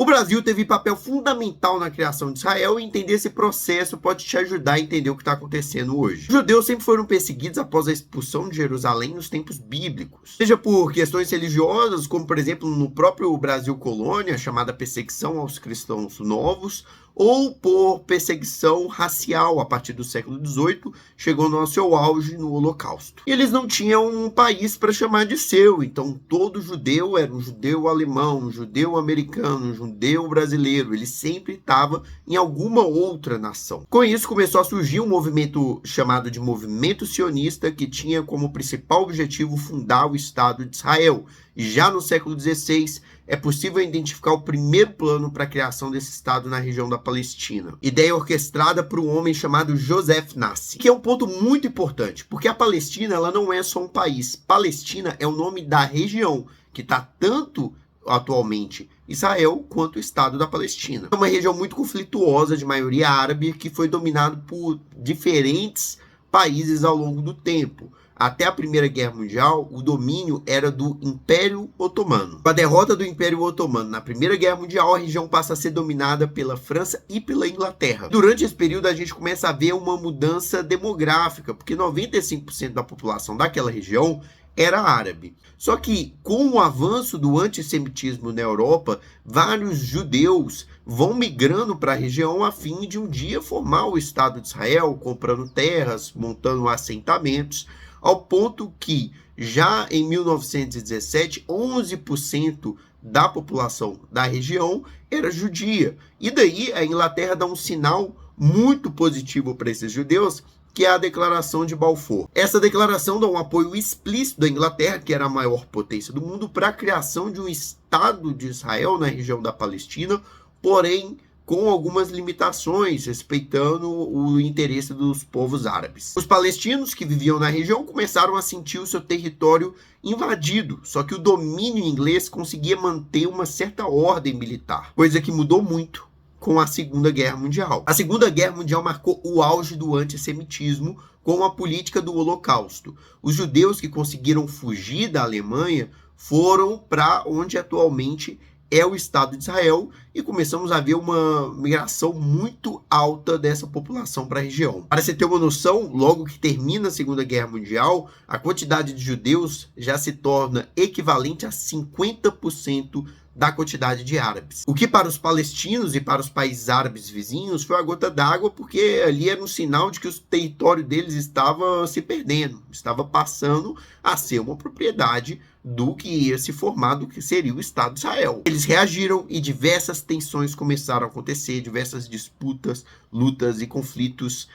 O Brasil teve papel fundamental na criação de Israel e entender esse processo pode te ajudar a entender o que está acontecendo hoje. Os judeus sempre foram perseguidos após a expulsão de Jerusalém nos tempos bíblicos, seja por questões religiosas, como por exemplo no próprio Brasil colônia, chamada perseguição aos cristãos novos, ou por perseguição racial a partir do século XVIII, chegando ao seu auge no Holocausto. E eles não tinham um país para chamar de seu, então todo judeu era um judeu alemão, um judeu americano, um judeu brasileiro, ele sempre estava em alguma outra nação. Com isso começou a surgir um movimento chamado de movimento sionista, que tinha como principal objetivo fundar o Estado de Israel. E já no século XVI, é possível identificar o primeiro plano para a criação desse Estado na região da Palestina. Ideia orquestrada por um homem chamado Joseph Nassi, que é um ponto muito importante, porque a Palestina ela não é só um país. Palestina é o nome da região, que está tanto atualmente Israel quanto o Estado da Palestina. É uma região muito conflituosa, de maioria árabe, que foi dominado por diferentes países ao longo do tempo. Até a Primeira Guerra Mundial, o domínio era do Império Otomano. Com a derrota do Império Otomano na Primeira Guerra Mundial, a região passa a ser dominada pela França e pela Inglaterra. Durante esse período, a gente começa a ver uma mudança demográfica, porque 95% da população daquela região era árabe. Só que, com o avanço do antissemitismo na Europa, vários judeus vão migrando para a região a fim de um dia formar o Estado de Israel, comprando terras, montando assentamentos, ao ponto que, já em 1917, 11% da população da região era judia. E daí a Inglaterra dá um sinal muito positivo para esses judeus, que é a Declaração de Balfour. Essa declaração dá um apoio explícito da Inglaterra, que era a maior potência do mundo, para a criação de um Estado de Israel na região da Palestina, porém com algumas limitações, respeitando o interesse dos povos árabes. Os palestinos que viviam na região começaram a sentir o seu território invadido, só que o domínio inglês conseguia manter uma certa ordem militar, coisa que mudou muito com a Segunda Guerra Mundial. A Segunda Guerra Mundial marcou o auge do antissemitismo com a política do Holocausto. Os judeus que conseguiram fugir da Alemanha foram para onde atualmente é o Estado de Israel, e começamos a ver uma migração muito alta dessa população para a região. Para você ter uma noção, logo que termina a Segunda Guerra Mundial, a quantidade de judeus já se torna equivalente a 50% da quantidade de árabes. O que para os palestinos e para os países árabes vizinhos foi a gota d'água, porque ali era um sinal de que o território deles estava se perdendo, estava passando a ser uma propriedade do que ia se formar, do que seria o Estado de Israel. Eles reagiram e diversas tensões começaram a acontecer, diversas disputas, lutas e conflitos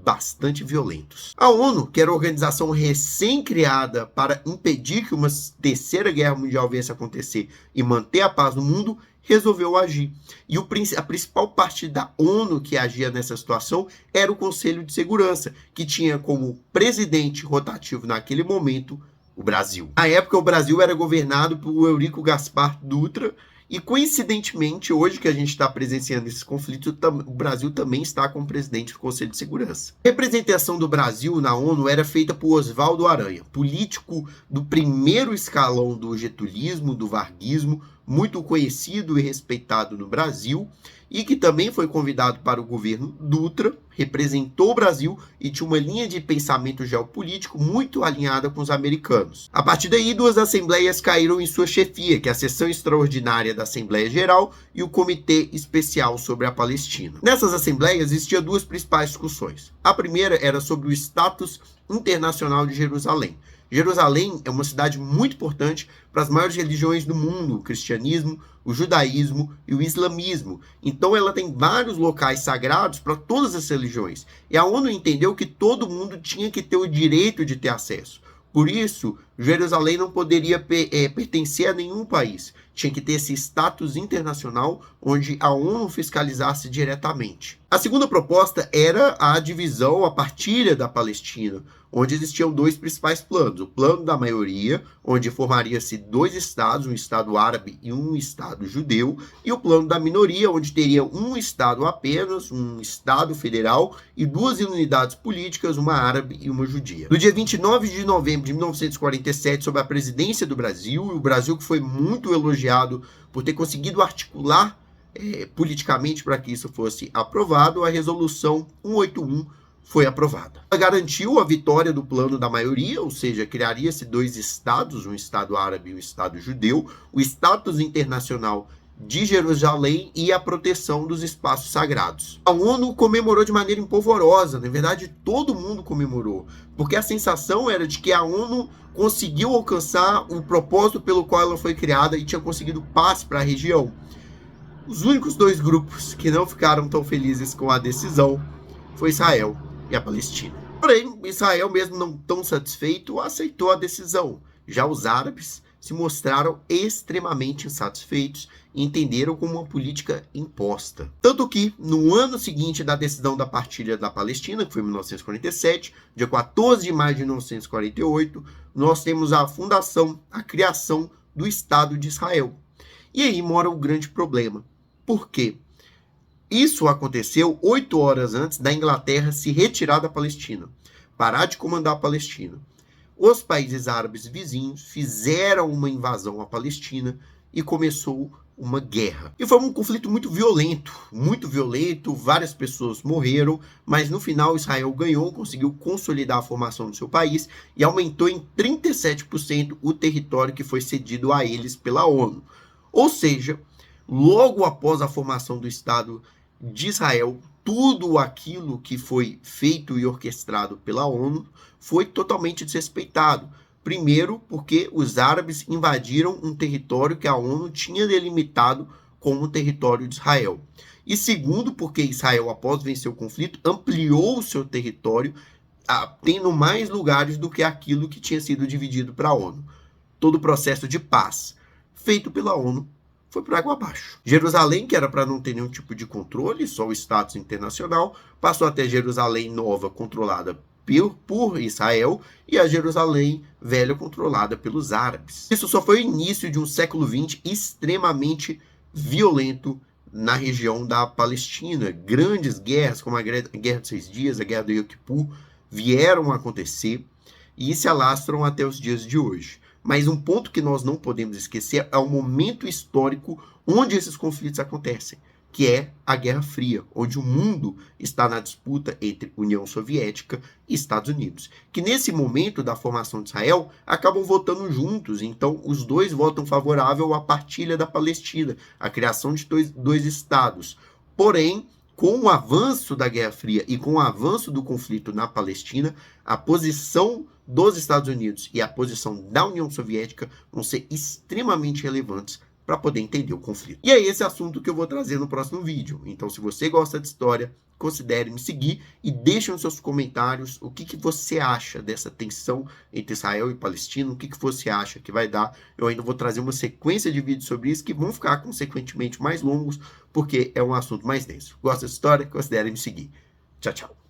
bastante violentos. A ONU, que era a organização recém-criada para impedir que uma terceira guerra mundial viesse a acontecer e manter a paz no mundo, resolveu agir. E a principal parte da ONU que agia nessa situação era o Conselho de Segurança, que tinha como presidente rotativo naquele momento o Brasil. Na época, o Brasil era governado por Eurico Gaspar Dutra, e coincidentemente, hoje que a gente está presenciando esse conflito, o Brasil também está como presidente do Conselho de Segurança. A representação do Brasil na ONU era feita por Oswaldo Aranha, político do primeiro escalão do getulismo, do varguismo, muito conhecido e respeitado no Brasil, e que também foi convidado para o governo Dutra, representou o Brasil e tinha uma linha de pensamento geopolítico muito alinhada com os americanos. A partir daí, duas assembleias caíram em sua chefia, que é a Sessão Extraordinária da Assembleia Geral e o Comitê Especial sobre a Palestina. Nessas assembleias existiam duas principais discussões. A primeira era sobre o status internacional de Jerusalém. Jerusalém é uma cidade muito importante para as maiores religiões do mundo, o cristianismo, o judaísmo e o islamismo. Então ela tem vários locais sagrados para todas as religiões. E a ONU entendeu que todo mundo tinha que ter o direito de ter acesso. Por isso, Jerusalém não poderia pertencer a nenhum país. Tinha que ter esse status internacional onde a ONU fiscalizasse diretamente. A segunda proposta era a divisão, a partilha da Palestina, onde existiam dois principais planos. O plano da maioria, onde formaria-se dois estados, um estado árabe e um estado judeu, e o plano da minoria, onde teria um estado apenas, um estado federal, e duas unidades políticas, uma árabe e uma judia. No dia 29 de novembro de 1947, sob a presidência do Brasil, o Brasil que foi muito elogiado por ter conseguido articular politicamente para que isso fosse aprovado, a resolução 181 foi aprovada. Ela garantiu a vitória do plano da maioria, ou seja, criaria-se 2 estados, um estado árabe e um estado judeu, o status internacional de Jerusalém e a proteção dos espaços sagrados. A ONU comemorou de maneira empolvorosa, na verdade todo mundo comemorou, porque a sensação era de que a ONU conseguiu alcançar o propósito pelo qual ela foi criada e tinha conseguido paz para a região. Os únicos 2 grupos que não ficaram tão felizes com a decisão foi Israel e a Palestina. Porém, Israel, mesmo não tão satisfeito, aceitou a decisão. Já os árabes se mostraram extremamente insatisfeitos e entenderam como uma política imposta. Tanto que, no ano seguinte da decisão da partilha da Palestina, que foi em 1947, dia 14 de maio de 1948, nós temos a fundação, a criação do Estado de Israel. E aí mora o grande problema. Por quê? Isso aconteceu 8 horas antes da Inglaterra se retirar da Palestina, parar de comandar a Palestina. Os países árabes vizinhos fizeram uma invasão à Palestina e começou uma guerra. E foi um conflito muito violento, várias pessoas morreram, mas no final Israel ganhou, conseguiu consolidar a formação do seu país e aumentou em 37% o território que foi cedido a eles pela ONU. Ou seja, logo após a formação do Estado de Israel, tudo aquilo que foi feito e orquestrado pela ONU foi totalmente desrespeitado. Primeiro, porque os árabes invadiram um território que a ONU tinha delimitado como território de Israel. E segundo, porque Israel, após vencer o conflito, ampliou o seu território, tendo mais lugares do que aquilo que tinha sido dividido para a ONU. Todo o processo de paz feito pela ONU foi por água abaixo. Jerusalém, que era para não ter nenhum tipo de controle, só o status internacional, passou a ter Jerusalém nova, controlada por Israel, e a Jerusalém velha, controlada pelos árabes. Isso só foi o início de um século XX extremamente violento na região da Palestina. Grandes guerras, como a Guerra dos 6 Dias, a Guerra do Yom Kippur, vieram a acontecer e se alastram até os dias de hoje. Mas um ponto que nós não podemos esquecer é o momento histórico onde esses conflitos acontecem, que é a Guerra Fria, onde o mundo está na disputa entre União Soviética e Estados Unidos, que nesse momento da formação de Israel acabam votando juntos, então os dois votam favorável à partilha da Palestina, a criação de dois estados. Porém, com o avanço da Guerra Fria e com o avanço do conflito na Palestina, a posição dos Estados Unidos e a posição da União Soviética vão ser extremamente relevantes para poder entender o conflito. E é esse assunto que eu vou trazer no próximo vídeo. Então, se você gosta de história, considere me seguir e deixe nos seus comentários o que você acha dessa tensão entre Israel e Palestina, o que você acha que vai dar. Eu ainda vou trazer uma sequência de vídeos sobre isso que vão ficar, consequentemente, mais longos, porque é um assunto mais denso. Gosta de história? Considere me seguir. Tchau, tchau.